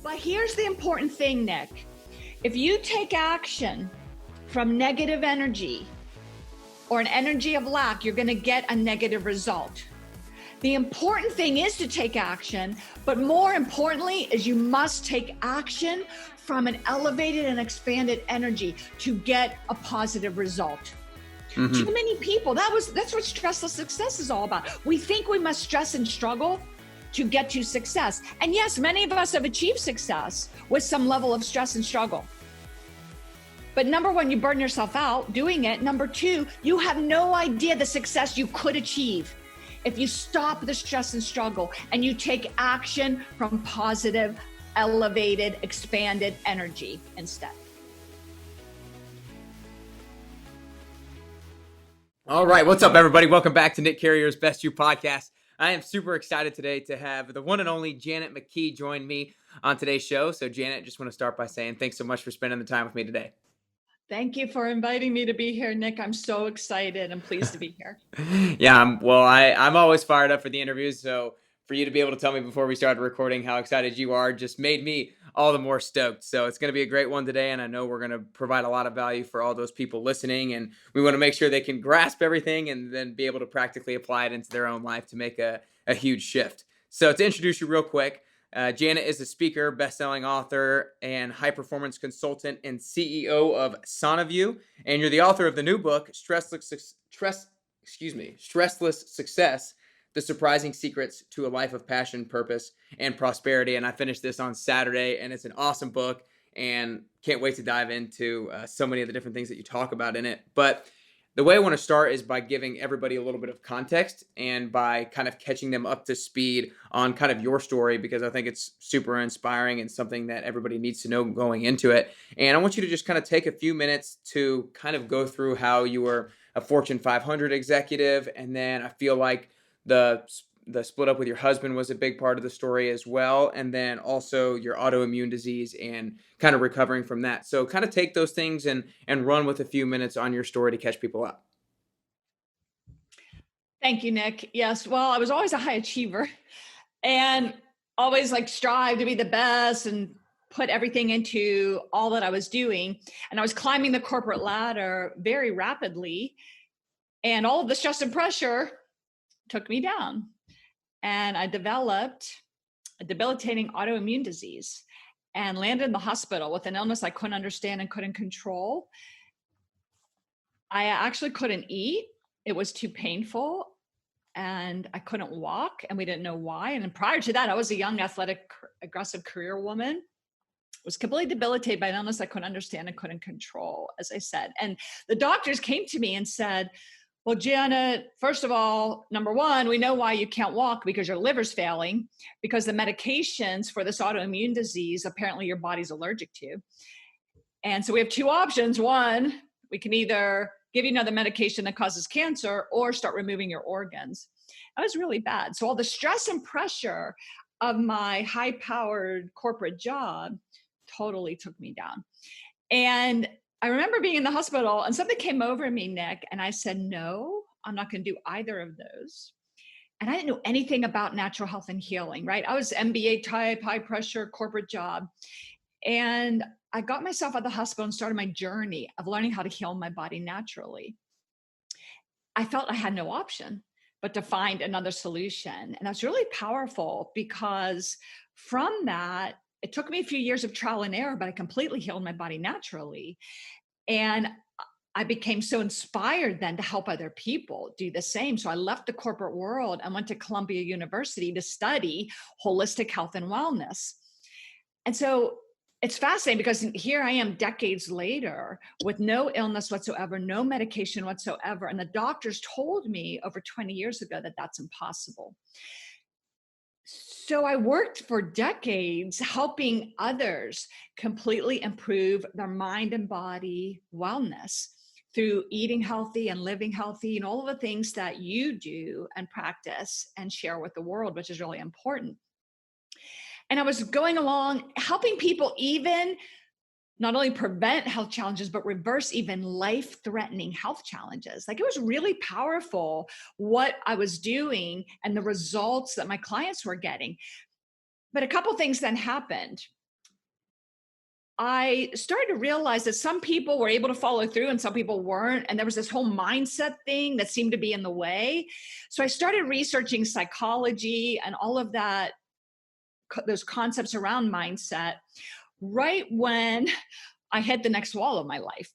But here's the important thing, Nick. If you take action from negative energy or an energy of lack, you're going to get a negative result. The important thing is to take action, but more importantly is you must take action from an elevated and expanded energy to get a positive result. Mm-hmm. Too many people, that's what Stressless Success is all about. We think we must stress and struggle to get to success. And yes, many of us have achieved success with some level of stress and struggle. But number one, you burn yourself out doing it. Number two, you have no idea the success you could achieve if you stop the stress and struggle and you take action from positive, elevated, expanded energy instead. All right. What's up, everybody? Welcome back to Nick Carrier's Best You podcast. I am super excited today to have the one and only Janet McKee join me on today's show. So Janet, just want to start by saying thanks so much for spending the time with me today. Thank you for inviting me to be here, Nick. I'm so excited and pleased to be here. Yeah, I'm always fired up for the interviews. So for you to be able to tell me before we started recording how excited you are just made me all the more stoked. So it's going to be a great one today. And I know we're going to provide a lot of value for all those people listening. And we want to make sure they can grasp everything and then be able to practically apply it into their own life to make a huge shift. So to introduce you real quick, Janet is a speaker, best-selling author, and high-performance consultant and CEO of SanaView. And you're the author of the new book, Stressless Success, The Surprising Secrets to a Life of Passion, Purpose, and Prosperity. And I finished this on Saturday, and it's an awesome book, and can't wait to dive into so many of the different things that you talk about in it. But the way I want to start is by giving everybody a little bit of context and by kind of catching them up to speed on kind of your story, because I think it's super inspiring and something that everybody needs to know going into it. And I want you to just kind of take a few minutes to kind of go through how you were a Fortune 500 executive. And then I feel like the split up with your husband was a big part of the story as well. And then also your autoimmune disease and kind of recovering from that. So kind of take those things and run with a few minutes on your story to catch people up. Thank you, Nick. Yes. Well, I was always a high achiever and always strive to be the best and put everything into all that I was doing. And I was climbing the corporate ladder very rapidly. And all of the stress and pressure took me down. And I developed a debilitating autoimmune disease and landed in the hospital with an illness I couldn't understand and couldn't control. I actually couldn't eat. It was too painful and I couldn't walk and we didn't know why. And then prior to that, I was a young, athletic, aggressive career woman. Was completely debilitated by an illness I couldn't understand and couldn't control, as I said. And the doctors came to me and said, well, Janet, first of all, number one, we know why you can't walk because your liver's failing, because the medications for this autoimmune disease, apparently your body's allergic to. And so we have two options. One, we can either give you another medication that causes cancer or start removing your organs. That was really bad. So all the stress and pressure of my high-powered corporate job totally took me down. And I remember being in the hospital and something came over me, Nick, and I said, no, I'm not going to do either of those. And I didn't know anything about natural health and healing, right? I was MBA type, high pressure corporate job. And I got myself out of the hospital and started my journey of learning how to heal my body naturally. I felt I had no option but to find another solution. And that's really powerful because from that, it took me a few years of trial and error, but I completely healed my body naturally. And I became so inspired then to help other people do the same. So I left the corporate world and went to Columbia University to study holistic health and wellness. And so it's fascinating because here I am decades later with no illness whatsoever, no medication whatsoever. And the doctors told me over 20 years ago that that's impossible. So I worked for decades helping others completely improve their mind and body wellness through eating healthy and living healthy and all of the things that you do and practice and share with the world, which is really important. And I was going along helping people even not only prevent health challenges, but reverse even life-threatening health challenges. Like, it was really powerful what I was doing and the results that my clients were getting. But a couple things then happened. I started to realize that some people were able to follow through and some people weren't. And there was this whole mindset thing that seemed to be in the way. So I started researching psychology and all of that, those concepts around mindset, right when I hit the next wall of my life,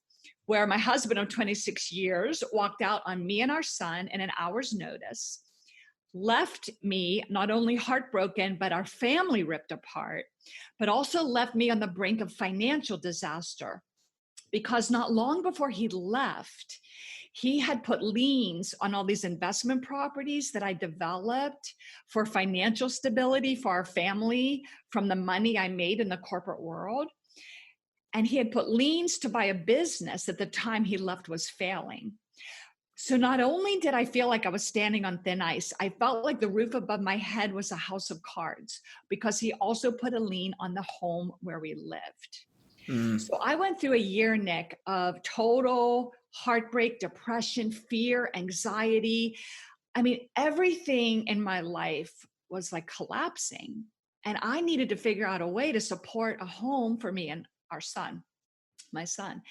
where my husband of 26 years walked out on me and our son in an hour's notice, left me not only heartbroken, but our family ripped apart, but also left me on the brink of financial disaster. Because not long before he left, he had put liens on all these investment properties that I developed for financial stability for our family from the money I made in the corporate world. And he had put liens to buy a business at the time he left was failing. So not only did I feel like I was standing on thin ice, I felt like the roof above my head was a house of cards because he also put a lien on the home where we lived. Mm. So I went through a year, Nick, of total heartbreak, depression, fear, anxiety. I mean, everything in my life was like collapsing. And I needed to figure out a way to support a home for me and our son, my son.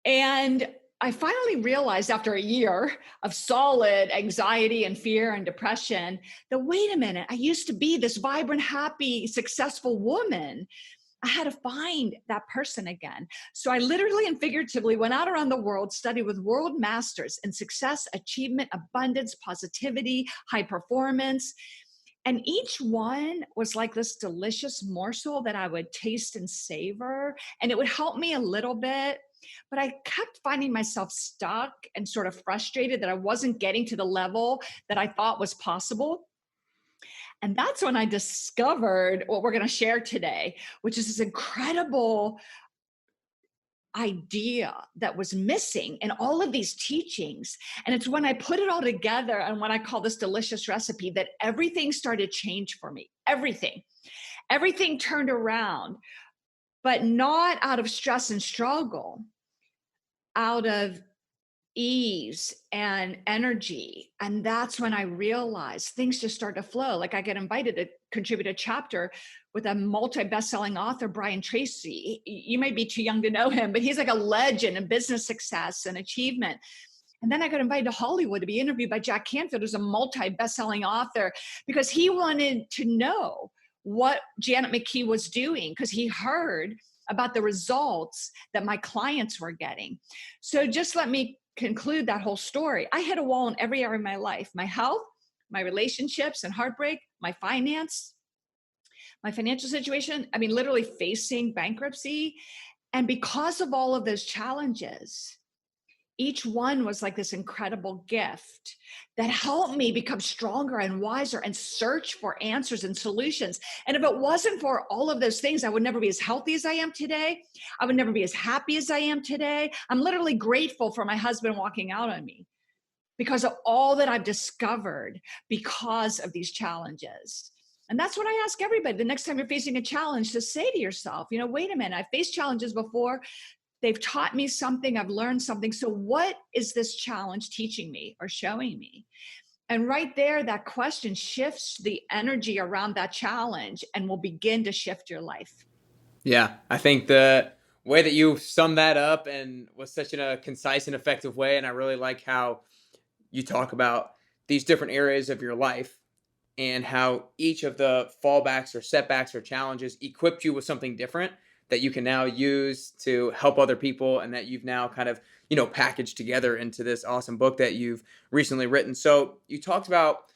And I finally realized after a year of solid anxiety and fear and depression that, wait a minute, I used to be this vibrant, happy, successful woman. I had to find that person again. So I literally and figuratively went out around the world, studied with world masters in success, achievement, abundance, positivity, high performance. And each one was like this delicious morsel that I would taste and savor. And it would help me a little bit. But I kept finding myself stuck and sort of frustrated that I wasn't getting to the level that I thought was possible. And that's when I discovered what we're going to share today, which is this incredible idea that was missing in all of these teachings. And it's when I put it all together and when I call this delicious recipe that everything started to change for me. Everything turned around, but not out of stress and struggle, out of ease and energy. And that's when I realized things just start to flow. Like I get invited to contribute a chapter with a multi-best-selling author, Brian Tracy. You may be too young to know him, but he's like a legend in business success and achievement. And then I got invited to Hollywood to be interviewed by Jack Canfield, who's a multi-best-selling author, because he wanted to know what Janet McKee was doing, because he heard about the results that my clients were getting. So just let me conclude that whole story. I hit a wall in every area of my life: my health, my relationships and heartbreak, my finance, my financial situation. I mean, literally facing bankruptcy. And because of all of those challenges, each one was like this incredible gift that helped me become stronger and wiser and search for answers and solutions. And if it wasn't for all of those things, I would never be as healthy as I am today. I would never be as happy as I am today. I'm literally grateful for my husband walking out on me because of all that I've discovered because of these challenges. And that's what I ask everybody. The next time you're facing a challenge, to say to yourself, wait a minute, I've faced challenges before. They've taught me something. I've learned something. So what is this challenge teaching me or showing me? And right there, that question shifts the energy around that challenge and will begin to shift your life. Yeah, I think the way that you summed that up and was such a concise and effective way, and I really like how you talk about these different areas of your life and how each of the fallbacks or setbacks or challenges equipped you with something different that you can now use to help other people, and that you've now kind of, packaged together into this awesome book that you've recently written. So you talked about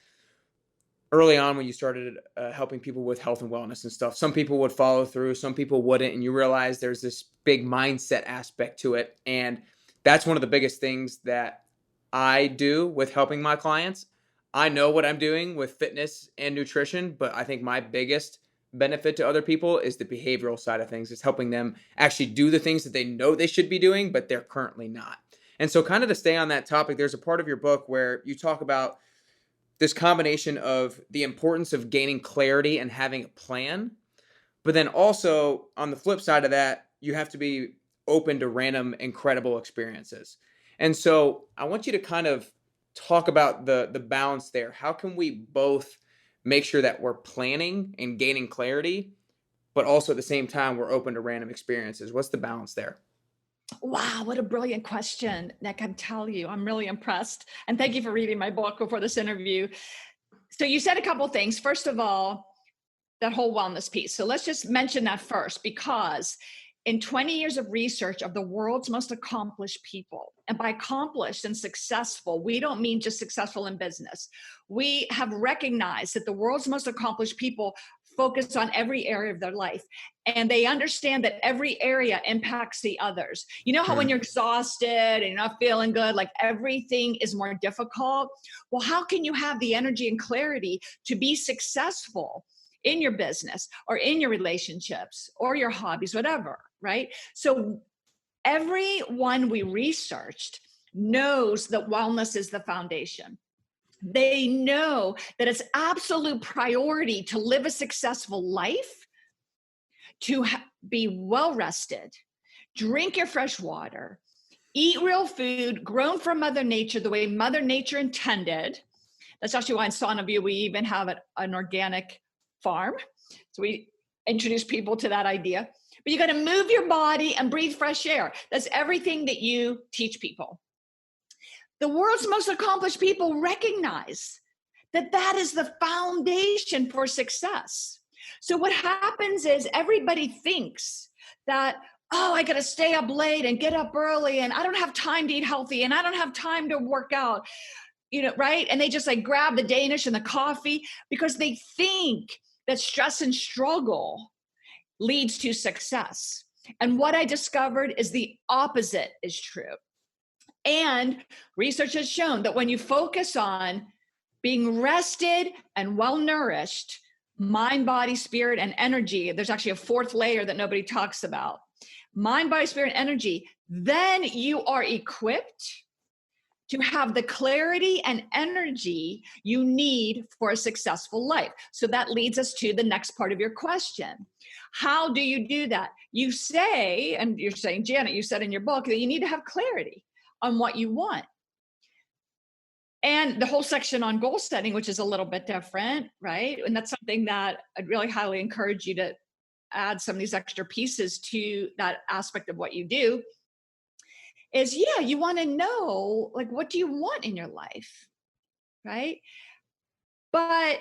early on when you started helping people with health and wellness and stuff, some people would follow through, some people wouldn't, and you realize there's this big mindset aspect to it. And that's one of the biggest things that I do with helping my clients. I know what I'm doing with fitness and nutrition, but I think my biggest benefit to other people is the behavioral side of things. It's helping them actually do the things that they know they should be doing, but they're currently not. And so kind of to stay on that topic, there's a part of your book where you talk about this combination of the importance of gaining clarity and having a plan, but then also on the flip side of that, you have to be open to random, incredible experiences. And so I want you to kind of talk about the balance there. How can we both make sure that we're planning and gaining clarity, but also at the same time, we're open to random experiences. What's the balance there? Wow, what a brilliant question. Nick, I'm telling you, I'm really impressed. And thank you for reading my book before this interview. So you said a couple of things. First of all, that whole wellness piece. So let's just mention that first, because in 20 years of research of the world's most accomplished people, and by accomplished and successful, we don't mean just successful in business. We have recognized that the world's most accomplished people focus on every area of their life, and they understand that every area impacts the others. You know how when Hmm. you're exhausted and you're not feeling good, like everything is more difficult? Well, how can you have the energy and clarity to be successful in your business or in your relationships or your hobbies, whatever, right? So everyone we researched knows that wellness is the foundation. They know that it's absolute priority to live a successful life, to be well rested, drink your fresh water, eat real food grown from Mother Nature the way Mother Nature intended. That's actually why in SanaView we even have an organic farm. So we introduce people to that idea. But you got to move your body and breathe fresh air. That's everything that you teach people. The world's most accomplished people recognize that that is the foundation for success. So what happens is everybody thinks that, oh, I got to stay up late and get up early, and I don't have time to eat healthy, and I don't have time to work out, right? And they just like grab the Danish and the coffee because they think that stress and struggle leads to success. And what I discovered is the opposite is true. And research has shown that when you focus on being rested and well nourished, mind, body, spirit, and energy, there's actually a fourth layer that nobody talks about. Mind, body, spirit, energy, then you are equipped to have the clarity and energy you need for a successful life. So that leads us to the next part of your question. How do you do that? You say, and you're saying, Janet, you said in your book that you need to have clarity on what you want. And the whole section on goal setting, which is a little bit different, right? And that's something that I'd really highly encourage you to add some of these extra pieces to that aspect of what you do. Is, yeah, you want to know, like, what do you want in your life, right? But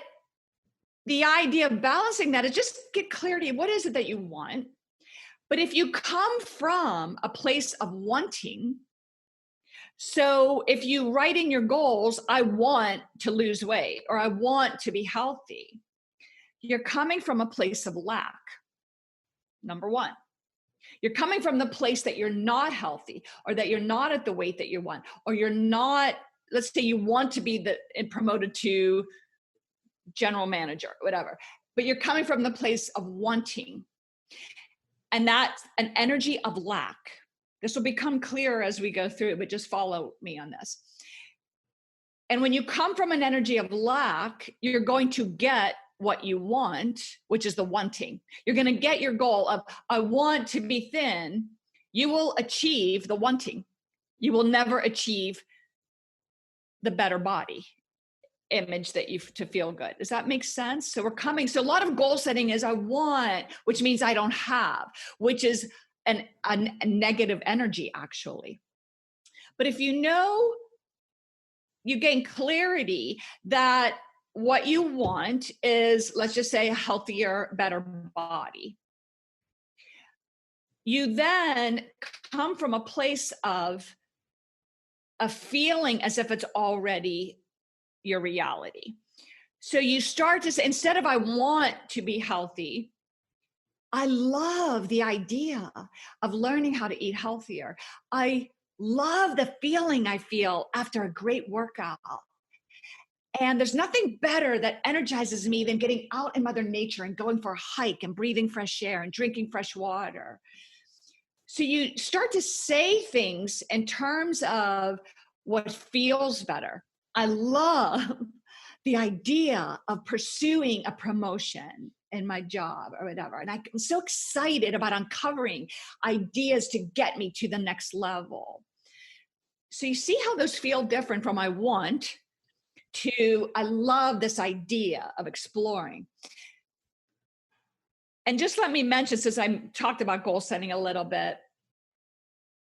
the idea of balancing that is just get clarity. What is it that you want? But if you come from a place of wanting, so if you write in your goals, I want to lose weight or I want to be healthy, you're coming from a place of lack, number one. You're coming from the place that you're not healthy or that you're not at the weight that you want, or you're not, let's say you want to be promoted to general manager, whatever, but you're coming from the place of wanting. And that's an energy of lack. This will become clearer as we go through, but just follow me on this. And when you come from an energy of lack, you're going to get what you want, which is the wanting. You're going to get your goal of, I want to be thin. You will achieve the wanting. You will never achieve the better body image that you to feel good. Does that make sense? So a lot of goal setting is I want, which means I don't have, which is a negative energy actually. But if you know, you gain clarity that what you want is, let's just say, a healthier, better body. You then come from a place of a feeling as if it's already your reality. So you start to say, instead of I want to be healthy, I love the idea of learning how to eat healthier. I love the feeling I feel after a great workout. And there's nothing better that energizes me than getting out in Mother Nature and going for a hike and breathing fresh air and drinking fresh water. So you start to say things in terms of what feels better. I love the idea of pursuing a promotion in my job or whatever. And I'm so excited about uncovering ideas to get me to the next level. So you see how those feel different from I want to I love this idea of exploring. And just let me mention, since I talked about goal setting a little bit,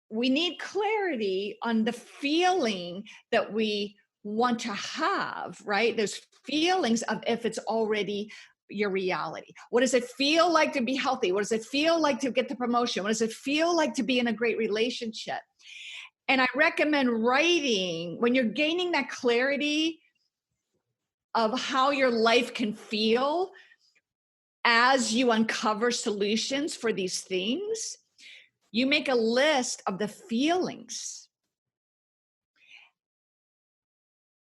we need clarity on the feeling that we want to have, right? Those feelings of if it's already your reality. What does it feel like to be healthy? What does it feel like to get the promotion? What does it feel like to be in a great relationship? And I recommend writing when you're gaining that clarity of how your life can feel as you uncover solutions for these things. You make a list of the feelings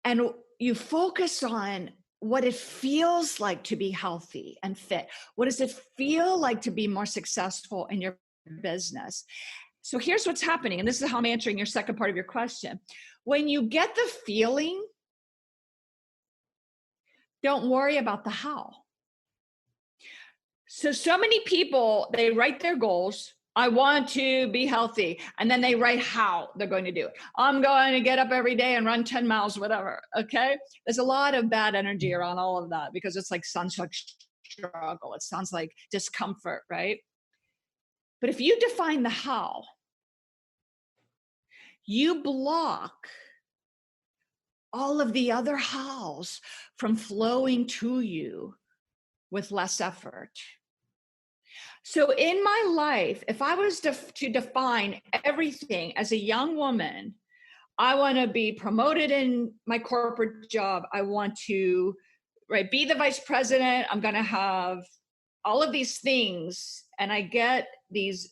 and you focus on what it feels like to be healthy and fit. What does it feel like to be more successful in your business? So here's what's happening, and this is how I'm answering your second part of your question. When you get the feeling, don't worry about the how. So many people, they write their goals. I want to be healthy. And then they write how they're going to do it. I'm going to get up every day and run 10 miles, whatever. Okay. There's a lot of bad energy around all of that because it's like sounds like struggle. It sounds like discomfort, right? But if you define the how, you block all of the other hows from flowing to you with less effort. So in my life, if I was to define everything as a young woman, I want to be promoted in my corporate job. I want to be the vice president. I'm going to have all of these things. And I get this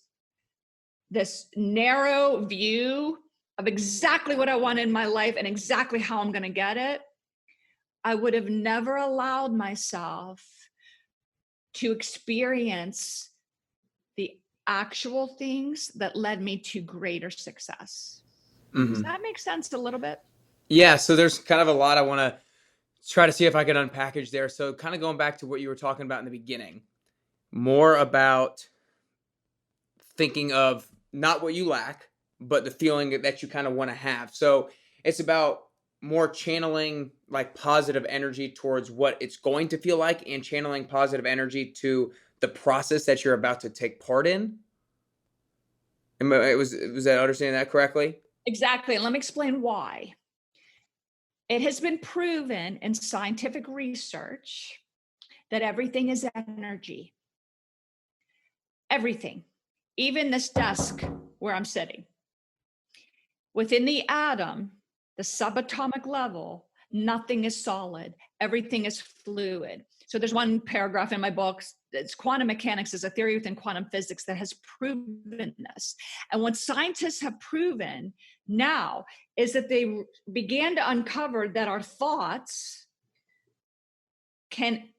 narrow view of exactly what I want in my life and exactly how I'm going to get it. I would have never allowed myself to experience the actual things that led me to greater success. Does that make sense a little bit? Yeah. So there's kind of a lot I want to try to see if I can unpackage there. So kind of going back to what you were talking about in the beginning, more about thinking of not what you lack, but the feeling that you kind of want to have. So it's about more channeling like positive energy towards what it's going to feel like and channeling positive energy to the process that you're about to take part in. Was that understanding that correctly? Exactly. And let me explain why. It has been proven in scientific research that everything is energy. Everything, even this desk where I'm sitting. Within the atom, the subatomic level, nothing is solid. Everything is fluid. So there's one paragraph in my book, it's quantum mechanics is a theory within quantum physics that has proven this. And what scientists have proven now is that they began to uncover that our thoughts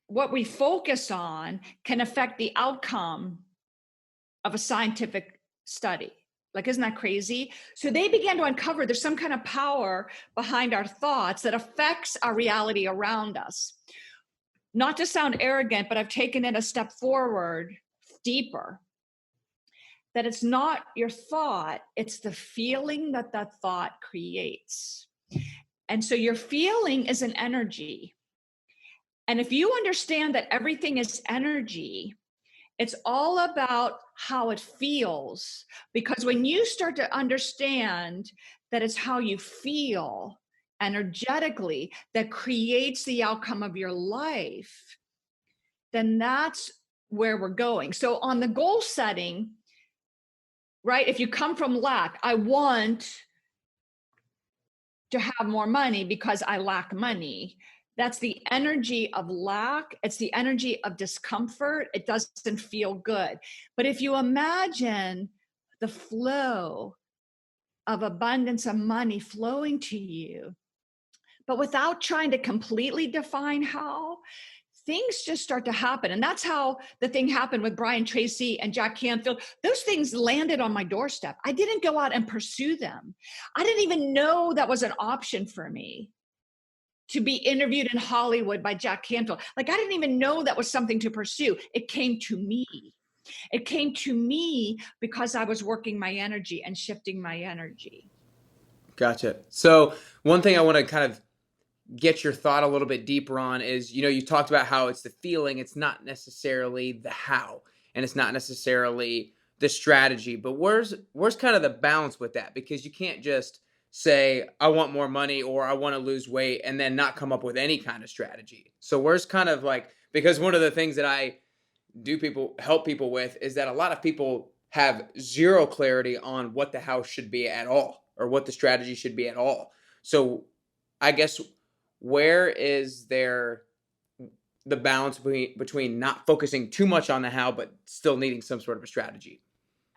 what we focus on can affect the outcome of a scientific study. Like, isn't that crazy? So they began to uncover there's some kind of power behind our thoughts that affects our reality around us. Not to sound arrogant, but I've taken it a step forward, deeper, that it's not your thought, it's the feeling that that thought creates. And so your feeling is an energy. And if you understand that everything is energy, it's all about how it feels. Because when you start to understand that it's how you feel energetically that creates the outcome of your life, then that's where we're going. So on the goal setting, right? If you come from lack, I want to have more money because I lack money. That's the energy of lack. It's the energy of discomfort. It doesn't feel good. But if you imagine the flow of abundance of money flowing to you, but without trying to completely define how, things just start to happen. And that's how the thing happened with Brian Tracy and Jack Canfield. Those things landed on my doorstep. I didn't go out and pursue them. I didn't even know that was an option for me to be interviewed in Hollywood by Jack Canfield. Like, I didn't even know that was something to pursue. It came to me. It came to me because I was working my energy and shifting my energy. Gotcha. So one thing I want to kind of get your thought a little bit deeper on is, you talked about how it's the feeling, it's not necessarily the how, and it's not necessarily the strategy, but where's kind of the balance with that? Because you can't just say, I want more money or I want to lose weight and then not come up with any kind of strategy. So where's kind of like, because one of the things that I help people with is that a lot of people have zero clarity on what the how should be at all or what the strategy should be at all. So I guess where is there the balance between not focusing too much on the how, but still needing some sort of a strategy?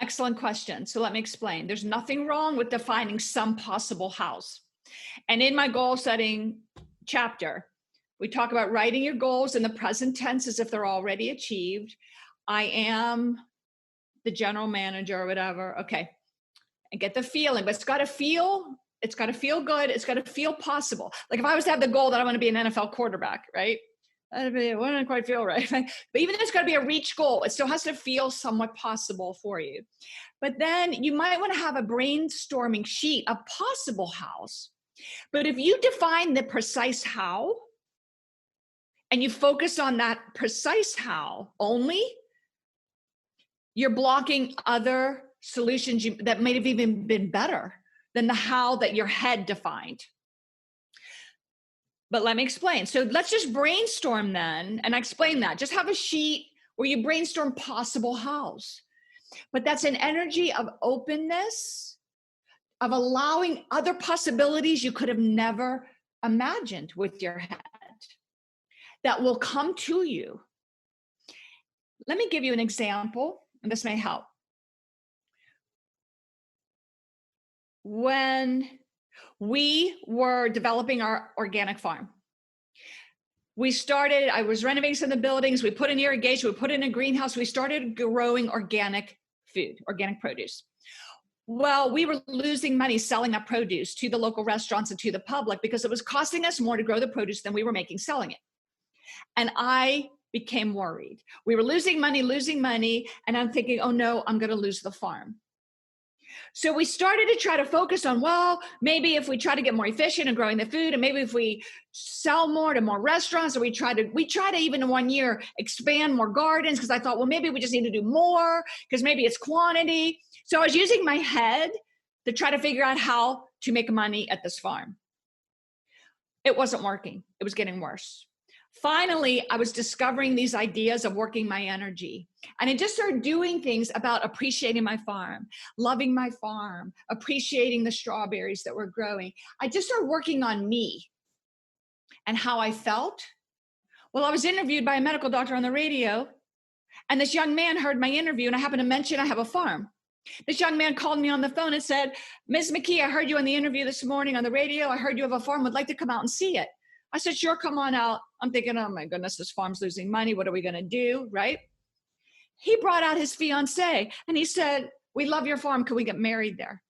Excellent question. So let me explain. There's nothing wrong with defining some possible hows. And in my goal setting chapter, we talk about writing your goals in the present tense as if they're already achieved. I am the general manager or whatever. Okay. And get the feeling, but it's got to feel good. It's got to feel possible. Like if I was to have the goal that I want to be an NFL quarterback, right? It wouldn't quite feel right. But even if it's got to be a reach goal, it still has to feel somewhat possible for you. But then you might want to have a brainstorming sheet of possible hows. But if you define the precise how and you focus on that precise how only, you're blocking other solutions that might have even been better than the how that your head defined. But let me explain. So let's just brainstorm then, and I explain that. Just have a sheet where you brainstorm possible hows. But that's an energy of openness, of allowing other possibilities you could have never imagined with your head that will come to you. Let me give you an example, and this may help. When we were developing our organic farm, I was renovating some of the buildings. We put in irrigation, we put in a greenhouse. We started growing organic food, organic produce. Well, we were losing money selling that produce to the local restaurants and to the public because it was costing us more to grow the produce than we were making selling it. And I became worried. We were losing money. And I'm thinking, oh no, I'm going to lose the farm. So we started to try to focus on, well, maybe if we try to get more efficient in growing the food, and maybe if we sell more to more restaurants, or we try to even in 1 year expand more gardens, because I thought, well, maybe we just need to do more because maybe it's quantity. So I was using my head to try to figure out how to make money at this farm. It wasn't working. It was getting worse. Finally, I was discovering these ideas of working my energy. And I just started doing things about appreciating my farm, loving my farm, appreciating the strawberries that were growing. I just started working on me and how I felt. Well, I was interviewed by a medical doctor on the radio, and this young man heard my interview, and I happened to mention I have a farm. This young man called me on the phone and said, Ms. McKee, I heard you on the interview this morning on the radio. I heard you have a farm. Would like to come out and see it. I said, sure, come on out. I'm thinking, oh my goodness, this farm's losing money. What are we going to do, right? He brought out his fiance and he said, we love your farm. Can we get married there?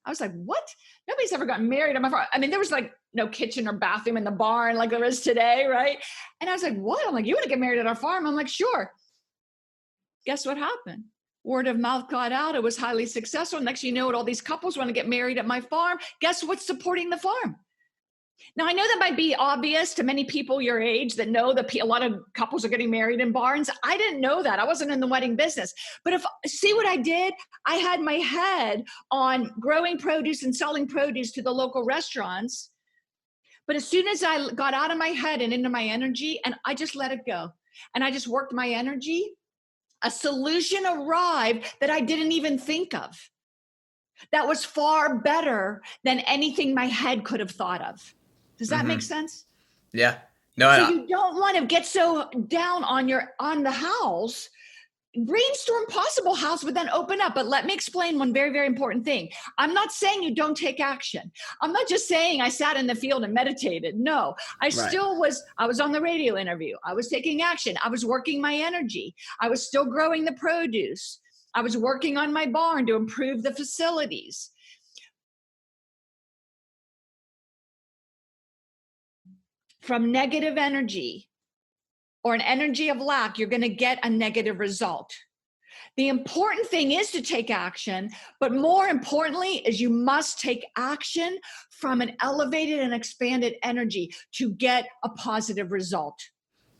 I was like, what? Nobody's ever gotten married on my farm. I mean, there was like no kitchen or bathroom in the barn like there is today, right? And I was like, what? I'm like, you want to get married at our farm? I'm like, sure. Guess what happened? Word of mouth got out. It was highly successful. Next, you know it, all these couples want to get married at my farm. Guess what's supporting the farm? Now, I know that might be obvious to many people your age that know that a lot of couples are getting married in barns. I didn't know that. I wasn't in the wedding business. But see what I did? I had my head on growing produce and selling produce to the local restaurants. But as soon as I got out of my head and into my energy, and I just let it go, and I just worked my energy, a solution arrived that I didn't even think of. That was far better than anything my head could have thought of. Does that make sense? Yeah. No. So you don't want to get so down on the hows. Brainstorm possible hows, but then open up. But let me explain one very, very important thing. I'm not saying you don't take action. I'm not just saying I sat in the field and meditated. No, I was on the radio interview. I was taking action. I was working my energy. I was still growing the produce. I was working on my barn to improve the facilities. From negative energy or an energy of lack, you're going to get a negative result. The important thing is to take action, but more importantly is you must take action from an elevated and expanded energy to get a positive result.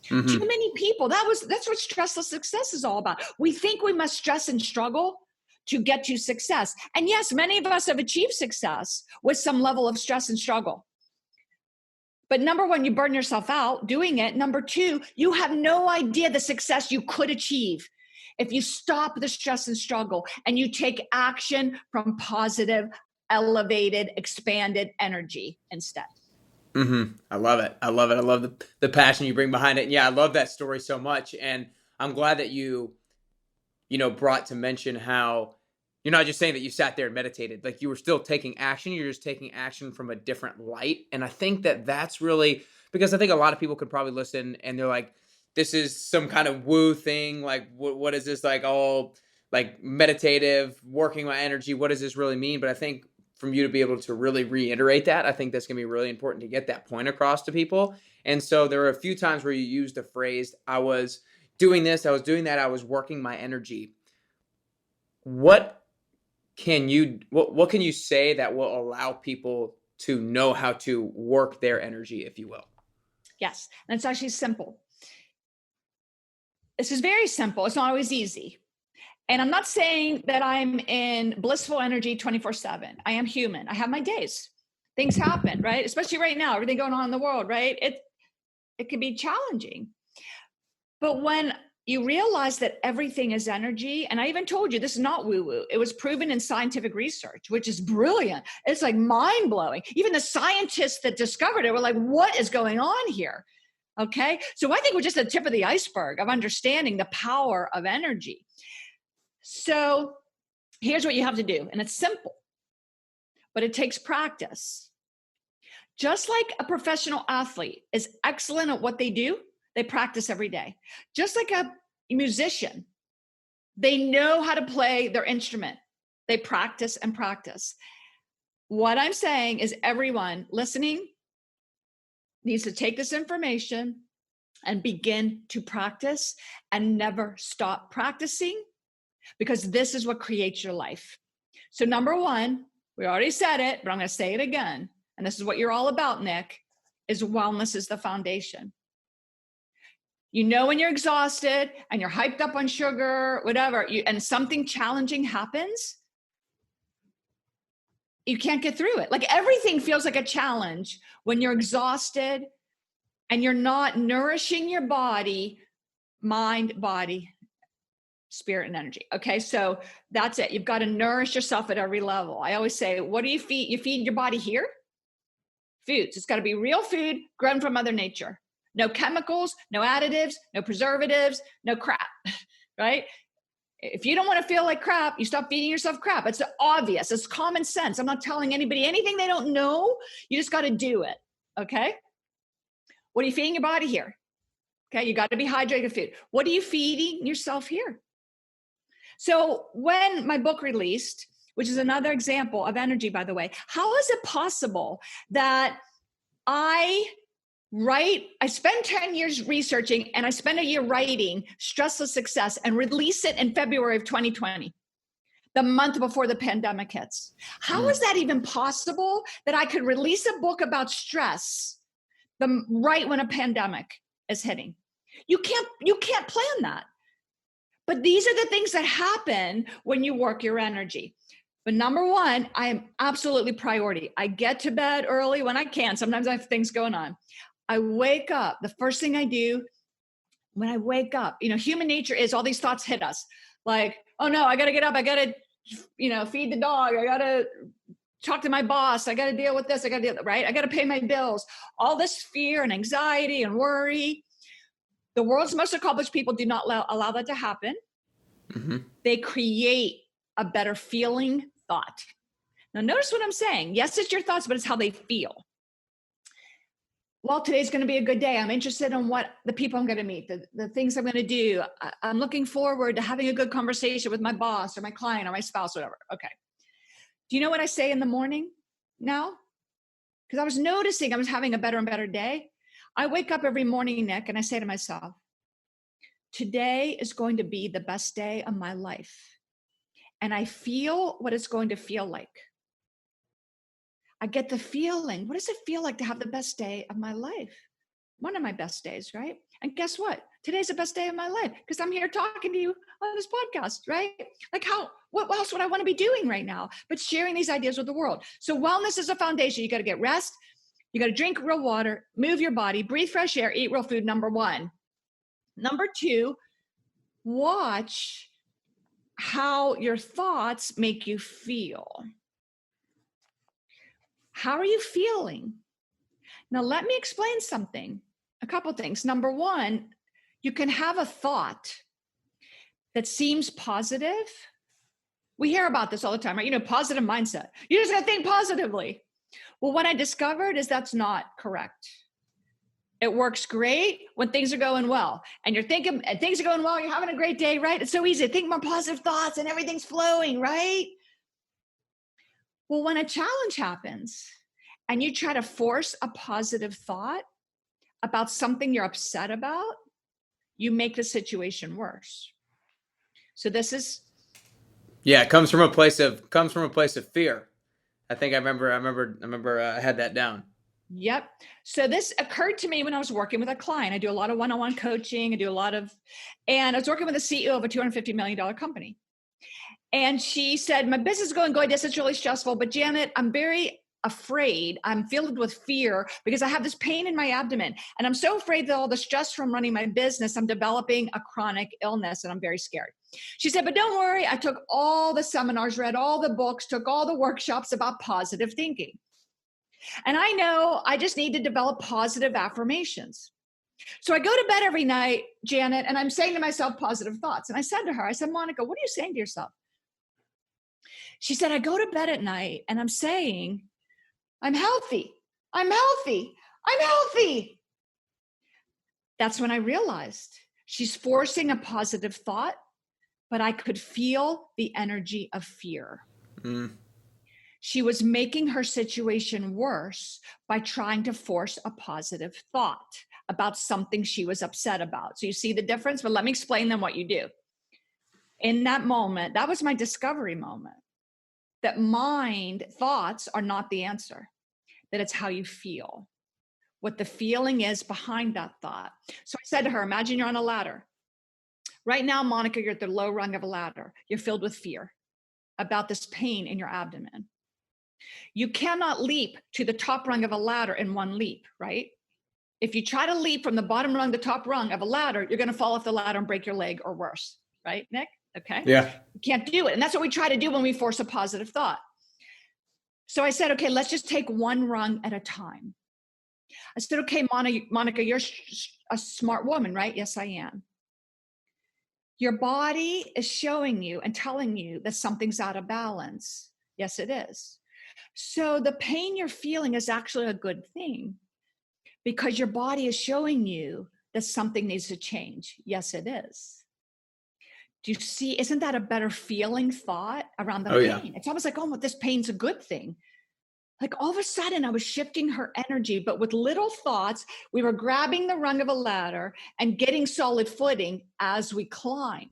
Too many people, that's what stressless success is all about. We think we must stress and struggle to get to success. And yes, many of us have achieved success with some level of stress and struggle. But number one, you burn yourself out doing it. Number two, you have no idea the success you could achieve if you stop the stress and struggle and you take action from positive, elevated, expanded energy instead. I love it. I love it. I love the passion you bring behind it. And yeah, I love that story so much. And I'm glad that you brought to mention how you're not just saying that you sat there and meditated, like you were still taking action. You're just taking action from a different light. And I think that that's really, because I think a lot of people could probably listen and they're like, this is some kind of woo thing. Like, what is this, like, all like meditative, working my energy? What does this really mean? But I think from you to be able to really reiterate that, I think that's going to be really important to get that point across to people. And so there were a few times where you used the phrase, I was doing this, I was doing that, I was working my energy. What can you say that will allow people to know how to work their energy, if you will? Yes, and it's actually simple. This is very simple. It's not always easy. And I'm not saying that I'm in blissful energy 24/7. I am human. I have my days. Things happen, right? Especially right now, everything going on in the world, right? It can be challenging. But when you realize that everything is energy, and I even told you this is not woo-woo. It was proven in scientific research, which is brilliant. It's like mind-blowing. Even the scientists that discovered it were like, what is going on here? Okay. So I think we're just the tip of the iceberg of understanding the power of energy. So here's what you have to do. And it's simple, but it takes practice. Just like a professional athlete is excellent at what they do, they practice every day. Just like a musician, they know how to play their instrument. They practice and practice. What I'm saying is everyone listening needs to take this information and begin to practice and never stop practicing, because this is what creates your life. So number one, we already said it, but I'm going to say it again. And this is what you're all about, Nick, is wellness is the foundation. You know, when you're exhausted and you're hyped up on sugar, whatever, and something challenging happens, you can't get through it. Like everything feels like a challenge when you're exhausted and you're not nourishing your body, mind, body, spirit, and energy. Okay, so that's it. You've got to nourish yourself at every level. I always say, what do you feed? You feed your body here? Foods. It's got to be real food grown from Mother Nature. No chemicals, no additives, no preservatives, no crap, right? If you don't want to feel like crap, you stop feeding yourself crap. It's obvious. It's common sense. I'm not telling anybody anything they don't know. You just got to do it, okay? What are you feeding your body here? Okay, you got to be hydrated food. What are you feeding yourself here? So when my book released, which is another example of energy, by the way, how is it possible that I spend 10 years researching and I spend a year writing Stressless Success and release it in February of 2020, the month before the pandemic hits? How is that even possible that I could release a book about stress right when a pandemic is hitting? You can't plan that. But these are the things that happen when you work your energy. But number one, I am absolutely priority. I get to bed early when I can. Sometimes I have things going on. I wake up. The first thing I do when I wake up, human nature is all these thoughts hit us. Like, oh no, I got to get up. I got to, feed the dog. I got to talk to my boss. I got to deal with this. I got to deal with that, right? I got to pay my bills. All this fear and anxiety and worry. The world's most accomplished people do not allow that to happen. Mm-hmm. They create a better feeling thought. Now, notice what I'm saying. Yes, it's your thoughts, but it's how they feel. Well, today's going to be a good day. I'm interested in what the people I'm going to meet, the things I'm going to do. I'm looking forward to having a good conversation with my boss or my client or my spouse, whatever. Okay. Do you know what I say in the morning now? Because I was noticing I was having a better and better day. I wake up every morning, Nick, and I say to myself, today is going to be the best day of my life. And I feel what it's going to feel like. I get the feeling, what does it feel like to have the best day of my life? One of my best days, right? And guess what? Today's the best day of my life because I'm here talking to you on this podcast, right? Like what else would I want to be doing right now but sharing these ideas with the world? So wellness is a foundation. You got to get rest. You got to drink real water, move your body, breathe fresh air, eat real food, number one. Number two, watch how your thoughts make you feel. How are you feeling? Now, let me explain something. A couple things. Number one, you can have a thought that seems positive. We hear about this all the time, right? Positive mindset. You're just going to think positively. Well, what I discovered is that's not correct. It works great when things are going well. And you're thinking, and things are going well, you're having a great day, right? It's so easy to think more positive thoughts and everything's flowing, right? Well, when a challenge happens and you try to force a positive thought about something you're upset about, you make the situation worse. So this is. Yeah, it comes from a place of fear. I think I remember I had that down. Yep. So this occurred to me when I was working with a client. I do a lot of one-on-one coaching. And I was working with the CEO of a $250 million company. And she said, my business is going good. Yes, it's really stressful. But Janet, I'm very afraid. I'm filled with fear because I have this pain in my abdomen. And I'm so afraid that all the stress from running my business, I'm developing a chronic illness and I'm very scared. She said, but don't worry. I took all the seminars, read all the books, took all the workshops about positive thinking. And I know I just need to develop positive affirmations. So I go to bed every night, Janet, and I'm saying to myself positive thoughts. And I said to her, Monica, what are you saying to yourself? She said, I go to bed at night and I'm saying, I'm healthy. I'm healthy. I'm healthy. That's when I realized she's forcing a positive thought, but I could feel the energy of fear. She was making her situation worse by trying to force a positive thought about something she was upset about. So you see the difference? But let me explain then what you do. In that moment, that was my discovery moment, that thoughts are not the answer, that it's how you feel, what the feeling is behind that thought. So I said to her, imagine you're on a ladder. Right now, Monica, you're at the low rung of a ladder. You're filled with fear about this pain in your abdomen. You cannot leap to the top rung of a ladder in one leap, right? If you try to leap from the bottom rung to the top rung of a ladder, you're going to fall off the ladder and break your leg or worse, right, Nick? Okay. Yeah. You can't do it. And that's what we try to do when we force a positive thought. So I said, okay, let's just take one rung at a time. I said, okay, Monica, you're a smart woman, right? Yes, I am. Your body is showing you and telling you that something's out of balance. Yes, it is. So the pain you're feeling is actually a good thing because your body is showing you that something needs to change. Yes, it is. Do you see, isn't that a better feeling thought around the pain? Yeah. It's almost like, oh, this pain's a good thing. Like all of a sudden I was shifting her energy, but with little thoughts, we were grabbing the rung of a ladder and getting solid footing as we climbed.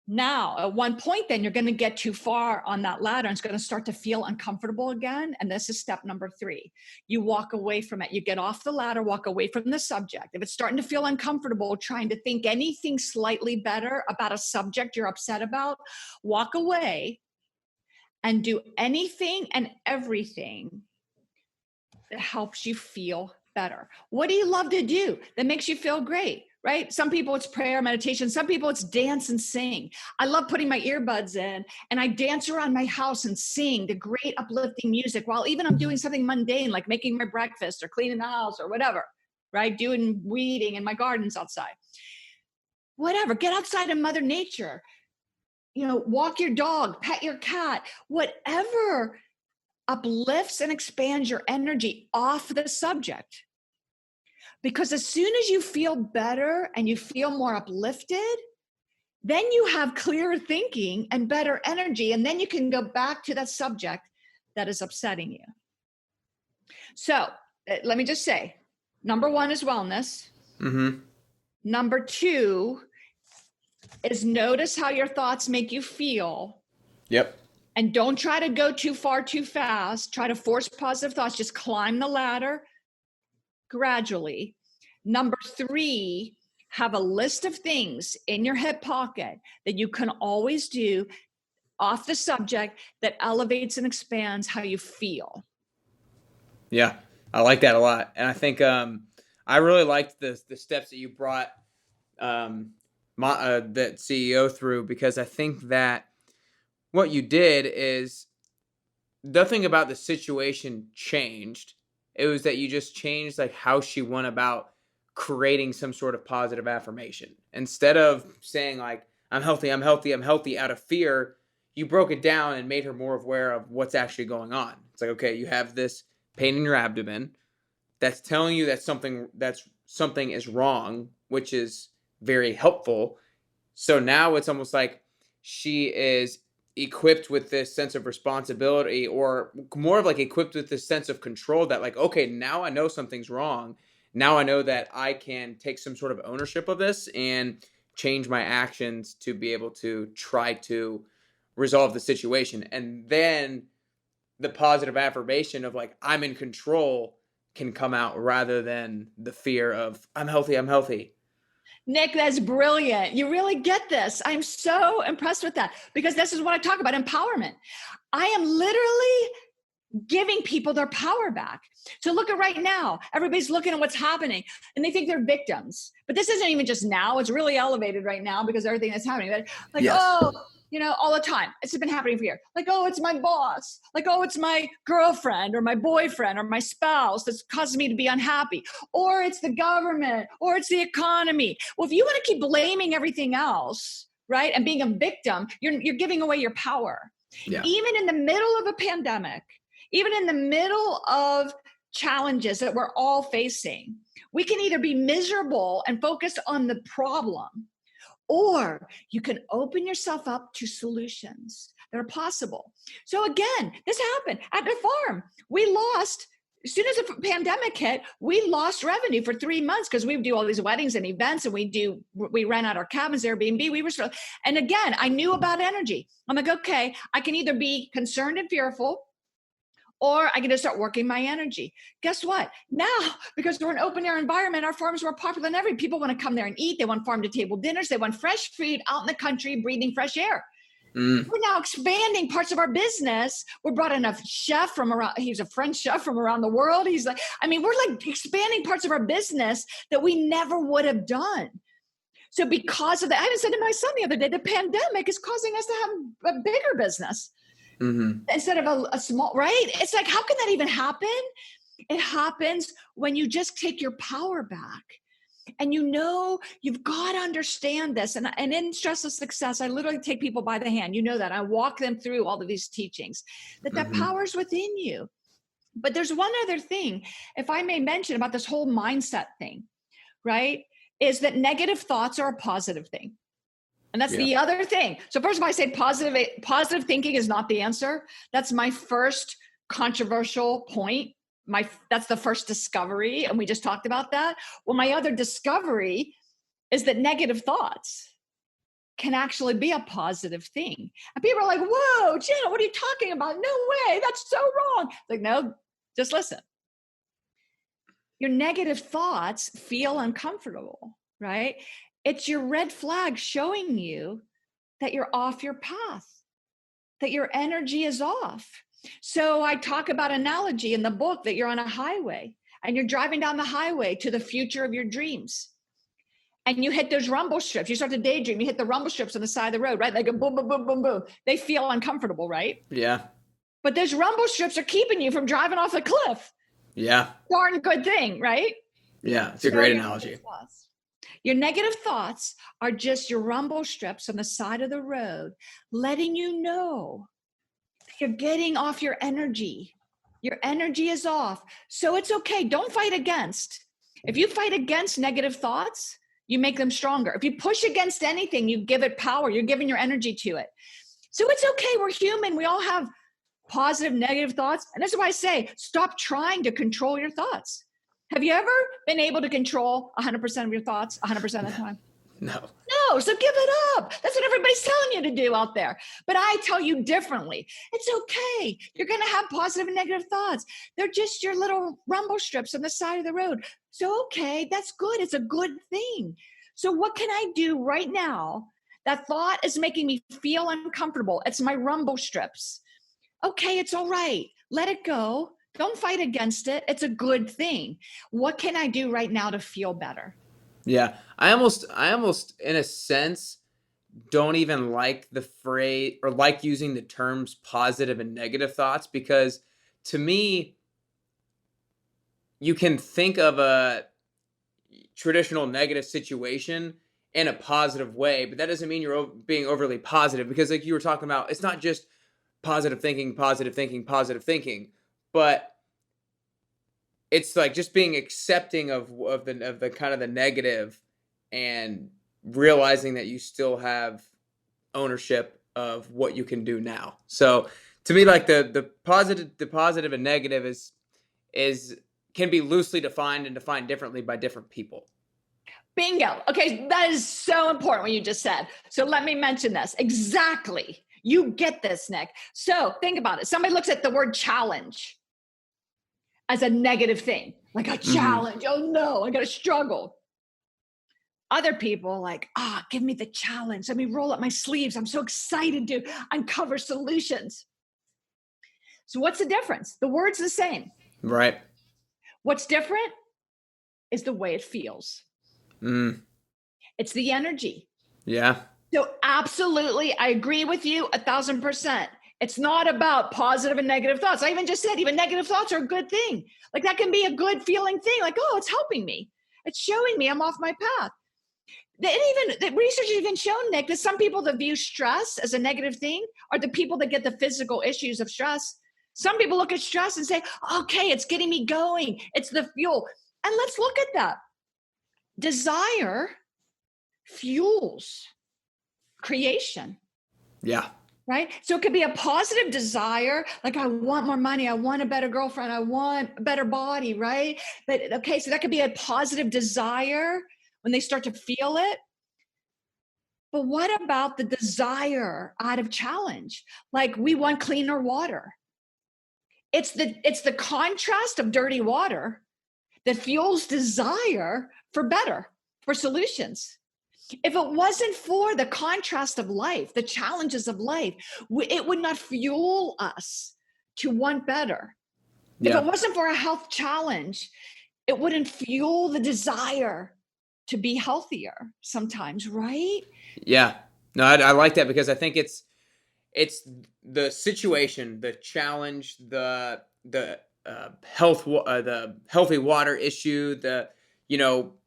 Now, at one point, then you're going to get too far on that ladder and it's going to start to feel uncomfortable again. And this is step number 3. You walk away from it. You get off the ladder, walk away from the subject. If it's starting to feel uncomfortable, trying to think anything slightly better about a subject you're upset about, walk away and do anything and everything that helps you feel better. What do you love to do that makes you feel great? Right? Some people it's prayer, meditation. Some people it's dance and sing. I love putting my earbuds in and I dance around my house and sing the great uplifting music while even I'm doing something mundane like making my breakfast or cleaning the house or whatever, right? Doing weeding in my gardens outside. Whatever, get outside in Mother Nature. Walk your dog, pet your cat, whatever uplifts and expands your energy off the subject. Because as soon as you feel better and you feel more uplifted, then you have clearer thinking and better energy. And then you can go back to that subject that is upsetting you. So let me just say, number 1 is wellness. Number 2 is notice how your thoughts make you feel. Yep. And don't try to go too far too fast. Try to force positive thoughts. Just climb the ladder gradually. Number 3, have a list of things in your hip pocket that you can always do off the subject that elevates and expands how you feel. Yeah, I like that a lot. And I think I really liked the steps that you brought that CEO through, because I think that what you did is nothing about the situation changed. It was that you just changed like how she went about creating some sort of positive affirmation. Instead of saying like, I'm healthy, I'm healthy, I'm healthy out of fear, you broke it down and made her more aware of what's actually going on. It's like, okay, you have this pain in your abdomen that's telling you that something is wrong, which is very helpful. So now it's almost like she is equipped with this sense of responsibility, or more of like equipped with this sense of control that like, okay, now I know something's wrong. Now I know that I can take some sort of ownership of this and change my actions to be able to try to resolve the situation. And then the positive affirmation of like, I'm in control can come out, rather than the fear of I'm healthy, I'm healthy. Nick, that's brilliant. You really get this. I'm so impressed with that, because this is what I talk about, empowerment. I am literally giving people their power back. So look at right now, everybody's looking at what's happening and they think they're victims. But this isn't even just now, it's really elevated right now because of everything that's happening. Like, Yes. oh, all the time. It's been happening for years. Like, oh, it's my boss. Like, oh, it's my girlfriend or my boyfriend or my spouse that's causing me to be unhappy. Or it's the government, or it's the economy. Well, if you want to keep blaming everything else, right, and being a victim, you're giving away your power. Yeah. Even in the middle of a pandemic, even in the middle of challenges that we're all facing, we can either be miserable and focused on the problem, or you can open yourself up to solutions that are possible. So again, this happened at the farm. We lost, as soon as the pandemic hit, we lost revenue for 3 months because we do all these weddings and events, and we rent out our cabins, Airbnb. And again, I knew about energy. I'm like, okay, I can either be concerned and fearful, or I can just start working my energy. Guess what? Now, because we're an open air environment, our farms were popular than ever. People want to come there and eat. They want farm to table dinners. They want fresh food out in the country, breathing fresh air. We're now expanding parts of our business. We brought in a chef from around, he's a French chef from around the world. We're like expanding parts of our business that we never would have done. So because of that, I even said to my son the other day, the pandemic is causing us to have a bigger business. Instead of a small, right? It's like, how can that even happen? It happens when you just take your power back. And you've got to understand this. And in Stressless Success, I literally take people by the hand. You know that. I walk them through all of these teachings, that power's within you. But there's one other thing, if I may mention, about this whole mindset thing, right? Is that negative thoughts are a positive thing. And that's the other thing. So first of all, I say positive thinking is not the answer. That's my first controversial point. That's the first discovery. And we just talked about that. Well, my other discovery is that negative thoughts can actually be a positive thing. And people are like, whoa, Jenna, what are you talking about? No way. That's so wrong. Like, no, just listen. Your negative thoughts feel uncomfortable, right? It's your red flag showing you that you're off your path, that your energy is off. So I talk about analogy in the book that you're on a highway and you're driving down the highway to the future of your dreams. And you hit those rumble strips. You start to daydream. You hit the rumble strips on the side of the road, right? They go boom, boom, boom, boom, boom. They feel uncomfortable, right? Yeah. But those rumble strips are keeping you from driving off a cliff. Yeah. Darn good thing, right? Yeah. It's a great analogy. Your negative thoughts are just your rumble strips on the side of the road, letting you know that you're getting off your energy. Your energy is off. So it's okay. Don't fight against. If you fight against negative thoughts, you make them stronger. If you push against anything, you give it power. You're giving your energy to it. So it's okay. We're human. We all have positive, negative thoughts. And that's why I say, stop trying to control your thoughts. Have you ever been able to control 100% of your thoughts 100% of the time? No. No, so give it up. That's what everybody's telling you to do out there. But I tell you differently. It's okay. You're going to have positive and negative thoughts. They're just your little rumble strips on the side of the road. So, okay, that's good. It's a good thing. So what can I do right now? That thought is making me feel uncomfortable. It's my rumble strips. Okay, it's all right. Let it go. Don't fight against it. It's a good thing. What can I do right now to feel better? Yeah. I almost in a sense don't even like the phrase or like using the terms positive and negative thoughts, because to me, you can think of a traditional negative situation in a positive way, but that doesn't mean you're being overly positive, because like you were talking about, it's not just positive thinking, positive thinking, positive thinking, but it's like just being accepting of the kind of the negative, and realizing that you still have ownership of what you can do now. So to me, like the positive and negative is can be loosely defined and defined differently by different people. Bingo. Okay, that is so important what you just said. So let me mention this. Exactly. You get this, Nick. So think about it. Somebody looks at the word challenge as a negative thing, like a challenge. Oh no, I got to struggle. Other people like, give me the challenge. Let me roll up my sleeves. I'm so excited to uncover solutions. So what's the difference? The word's the same. Right. What's different is the way it feels. It's the energy. Yeah. So absolutely, I agree with you 1,000%. It's not about positive and negative thoughts. I even just said, even negative thoughts are a good thing. Like that can be a good feeling thing. Like, oh, it's helping me. It's showing me I'm off my path. The research has even shown, Nick, that some people that view stress as a negative thing are the people that get the physical issues of stress. Some people look at stress and say, okay, it's getting me going. It's the fuel. And let's look at that. Desire fuels creation. Yeah. Right? So it could be a positive desire, like I want more money, I want a better girlfriend, I want a better body, right? But okay, so that could be a positive desire when they start to feel it. But what about the desire out of challenge? Like we want cleaner water. It's the contrast of dirty water that fuels desire for better, for solutions. If it wasn't for the contrast of life, the challenges of life, it would not fuel us to want better. If it Yeah. wasn't for a health challenge, it wouldn't fuel the desire to be healthier sometimes, right? Yeah. No, I like that, because I think it's the situation, the challenge, the the healthy water issue,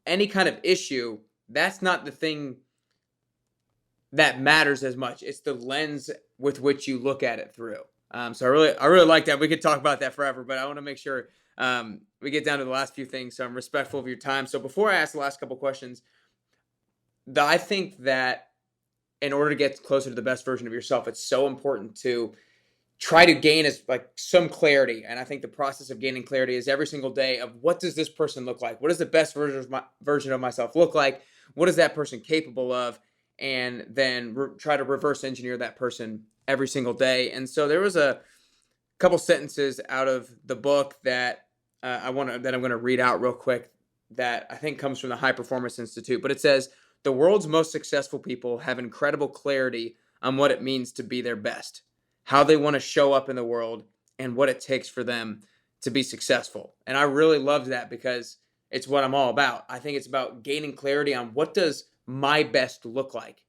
any kind of issue. That's not the thing that matters as much. It's the lens with which you look at it through. So I really like that. We could talk about that forever, but I want to make sure we get down to the last few things. So I'm respectful of your time. So before I ask the last couple questions, I think that in order to get closer to the best version of yourself, it's so important to try to gain some clarity. And I think the process of gaining clarity is every single day of, what does this person look like? What does the best version of myself look like? What is that person capable of? And then try to reverse engineer that person every single day. And so there was a couple sentences out of the book that I'm going to read out real quick, that I think comes from the High Performance Institute. But it says, the world's most successful people have incredible clarity on what it means to be their best, how they want to show up in the world, and what it takes for them to be successful. And I really loved that, because it's what I'm all about. I think it's about gaining clarity on, what does my best look like?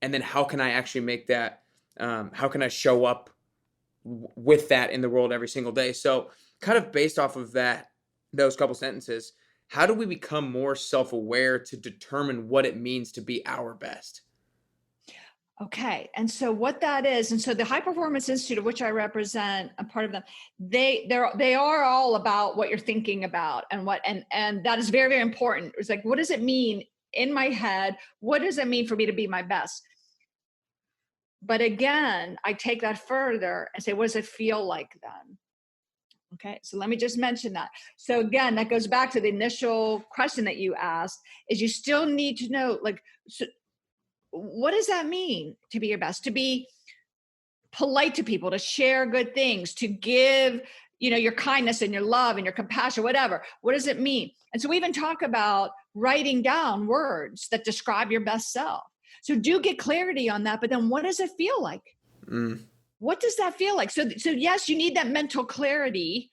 And then how can I actually make that, how can I show up with that in the world every single day? So kind of based off of those couple sentences, how do we become more self-aware to determine what it means to be our best? Okay. And so what that is, and so the High Performance Institute, of which I represent a part of them, they are all about what you're thinking about, and that is very, very important. It's like, what does it mean in my head? What does it mean for me to be my best? But again, I take that further and say, what does it feel like then? Okay, so let me just mention that. So again, that goes back to the initial question that you asked, is you still need to know, like, so what does that mean to be your best? To be polite to people, to share good things, to give, your kindness and your love and your compassion, whatever. What does it mean? And so we even talk about writing down words that describe your best self. So do get clarity on that, but then what does it feel like? What does that feel like? So yes, you need that mental clarity,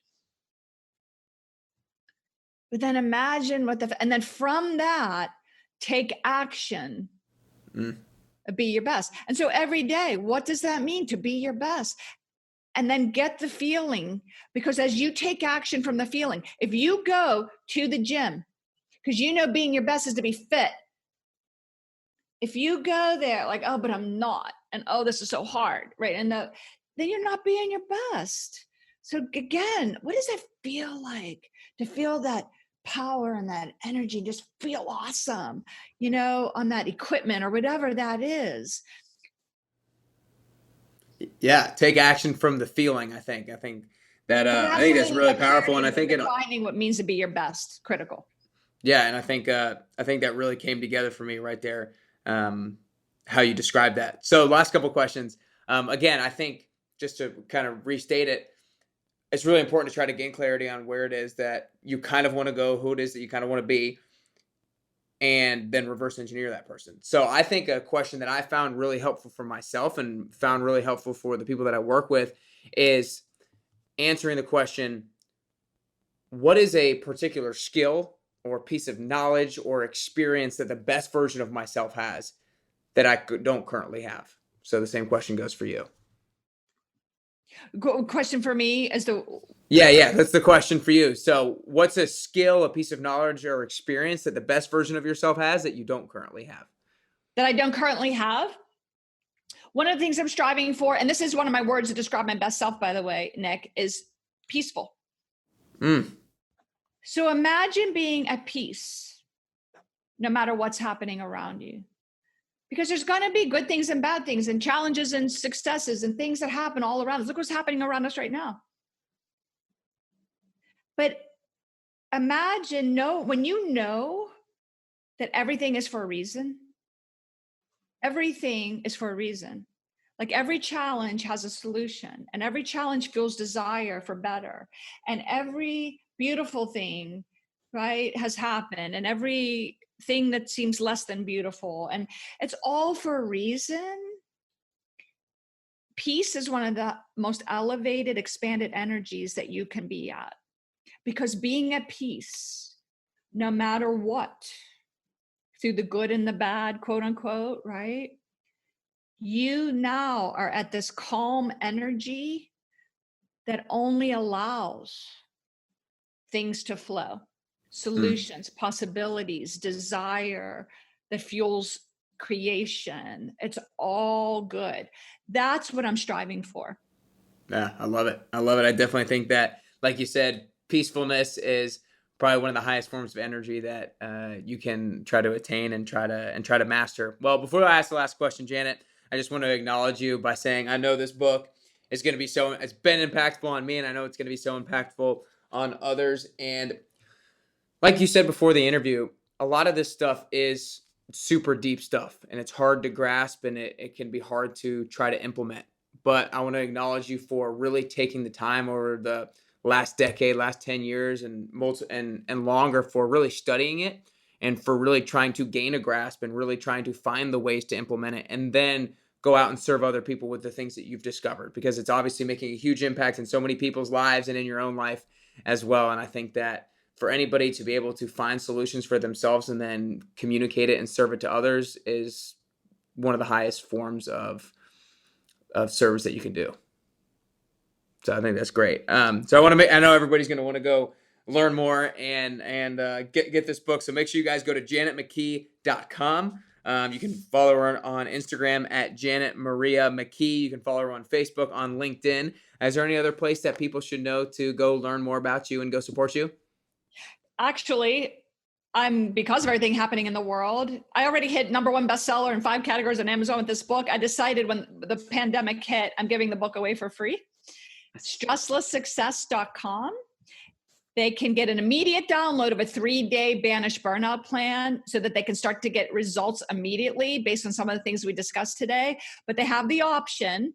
but then imagine and then from that, take action. Be your best. And so every day, what does that mean to be your best? And then get the feeling, because as you take action from the feeling, if you go to the gym, because being your best is to be fit. If you go there like, oh, but I'm not, and oh, this is so hard, right? And then you're not being your best. So again, what does that feel like to feel that power and that energy, just feel awesome, on that equipment or whatever that is? Yeah, take action from the feeling. I think that I think that's really powerful, and I think defining what means to be your best, critical. Yeah, and I think that really came together for me right there. How you described that. So last couple questions. Again, I think just to kind of restate it, it's really important to try to gain clarity on where it is that you kind of want to go, who it is that you kind of want to be, and then reverse engineer that person. So I think a question that I found really helpful for myself and found really helpful for the people that I work with is answering the question, what is a particular skill or piece of knowledge or experience that the best version of myself has that I don't currently have? So the same question goes for you. Question for me as to... Yeah, that's the question for you. So what's a skill, a piece of knowledge or experience that the best version of yourself has that you don't currently have? That I don't currently have? One of the things I'm striving for, and this is one of my words to describe my best self, by the way, Nick, is peaceful. So imagine being at peace no matter what's happening around you. Because there's going to be good things and bad things and challenges and successes and things that happen all around us. Look what's happening around us right now. But imagine when you know that everything is for a reason. Everything is for a reason. Like every challenge has a solution, and every challenge fuels desire for better. And every beautiful thing, right, has happened, and every thing that seems less than beautiful, and it's all for a reason. Peace is one of the most elevated, expanded energies that you can be at, because being at peace, no matter what, through the good and the bad, quote unquote, right? You now are at this calm energy that only allows things to flow, solutions, possibilities, desire that fuels creation. It's all good. That's what I'm striving for. Yeah, I love it. I definitely think that, like you said, peacefulness is probably one of the highest forms of energy that you can try to attain and try to master. Well, before I ask the last question, Janet, I just want to acknowledge you by saying I know this book is going to be it's been impactful on me, and I know it's going to be so impactful on others. And like you said before the interview, a lot of this stuff is super deep stuff, and it's hard to grasp, and it can be hard to try to implement. But I want to acknowledge you for really taking the time over the last decade, last 10 years and longer for really studying it and for really trying to gain a grasp and really trying to find the ways to implement it and then go out and serve other people with the things that you've discovered, because it's obviously making a huge impact in so many people's lives and in your own life as well. And I think that for anybody to be able to find solutions for themselves and then communicate it and serve it to others is one of the highest forms of service that you can do. So I think that's great. So I know everybody's going to want to go learn more and get this book. So make sure you guys go to janetmckee.com. You can follow her on Instagram at Janet Maria McKee. You can follow her on Facebook, on LinkedIn. Is there any other place that people should know to go learn more about you and go support you? Actually, because of everything happening in the world, I already hit #1 bestseller in 5 categories on Amazon with this book. I decided when the pandemic hit, I'm giving the book away for free. stresslesssuccess.com. They can get an immediate download of a 3-day banish burnout plan so that they can start to get results immediately based on some of the things we discussed today. But they have the option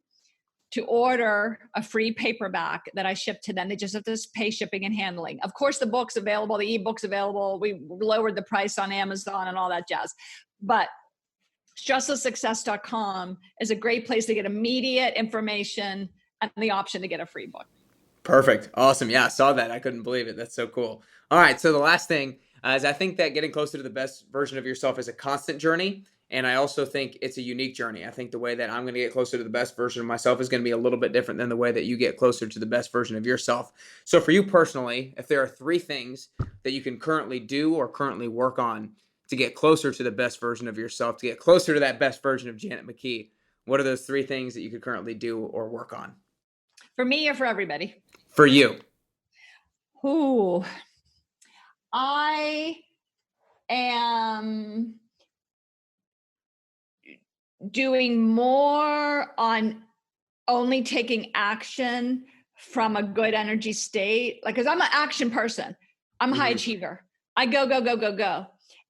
to order a free paperback that I ship to them. They just have to pay shipping and handling. Of course, the book's available, the ebook's available. We lowered the price on Amazon and all that jazz. But stresslesssuccess.com is a great place to get immediate information and the option to get a free book. Perfect. Awesome. Yeah, I saw that. I couldn't believe it. That's so cool. All right. So the last thing is I think that getting closer to the best version of yourself is a constant journey. And I also think it's a unique journey. I think the way that I'm going to get closer to the best version of myself is going to be a little bit different than the way that you get closer to the best version of yourself. So for you personally, if there are 3 things that you can currently do or currently work on to get closer to the best version of yourself, to get closer to that best version of Janet McKee, what are those 3 things that you could currently do or work on? For me or for everybody? For you. Ooh, I am doing more on only taking action from a good energy state. Like, cause I'm an action person. I'm a high achiever. I go, go, go, go, go.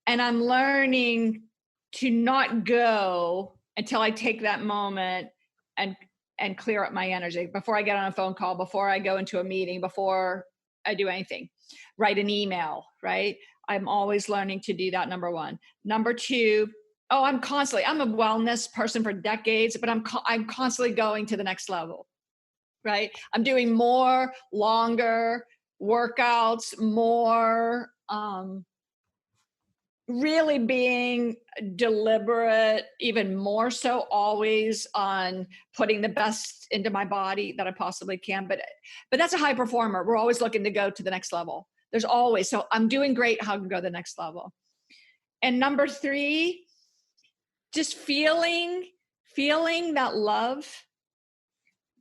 And I'm learning to not go until I take that moment and clear up my energy before I get on a phone call, before I go into a meeting, before I do anything, write an email, right? I'm always learning to do that. Number 1. Number 2, I'm a wellness person for decades, but I'm constantly going to the next level, right? I'm doing more, longer workouts, more, really being deliberate, even more so always on putting the best into my body that I possibly can. But that's a high performer. We're always looking to go to the next level. There's always, so I'm doing great. How can go to the next level? And number 3, just feeling that love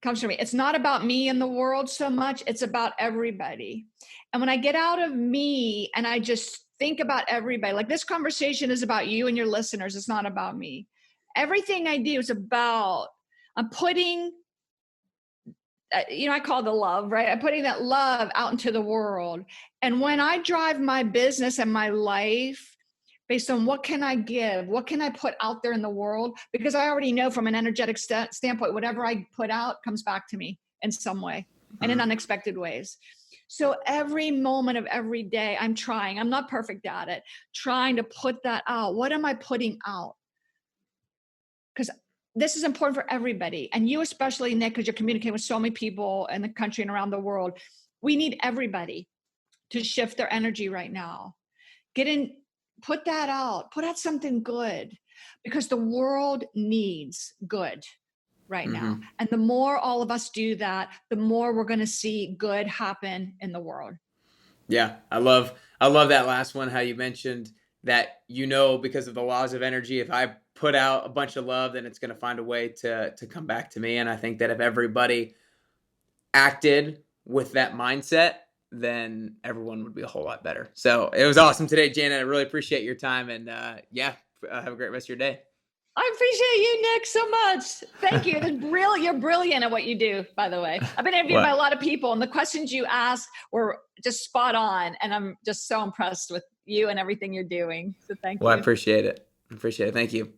comes from me. It's not about me and the world so much. It's about everybody. And when I get out of me and I just think about everybody, like this conversation is about you and your listeners. It's not about me. Everything I do is about, I'm putting, I call the love, right? I'm putting that love out into the world. And when I drive my business and my life based on what can I give, what can I put out there in the world? Because I already know from an energetic standpoint, whatever I put out comes back to me in some way and in unexpected ways. So every moment of every day, I'm not perfect at it, trying to put that out. What am I putting out? Because this is important for everybody. And you especially, Nick, because you're communicating with so many people in the country and around the world. We need everybody to shift their energy right now. Put that out, put out something good, because the world needs good right now. And the more all of us do that, the more we're going to see good happen in the world. Yeah, I love that last one, how you mentioned that, because of the laws of energy, if I put out a bunch of love, then it's going to find a way to come back to me. And I think that if everybody acted with that mindset, then everyone would be a whole lot better. So it was awesome today, Janet. I really appreciate your time, and have a great rest of your day. I appreciate you, Nick, so much. Thank you. You're brilliant at what you do, by the way. I've been interviewed by a lot of people, and the questions you asked were just spot on. And I'm just so impressed with you and everything you're doing. So thank you. Well, I appreciate it. Thank you.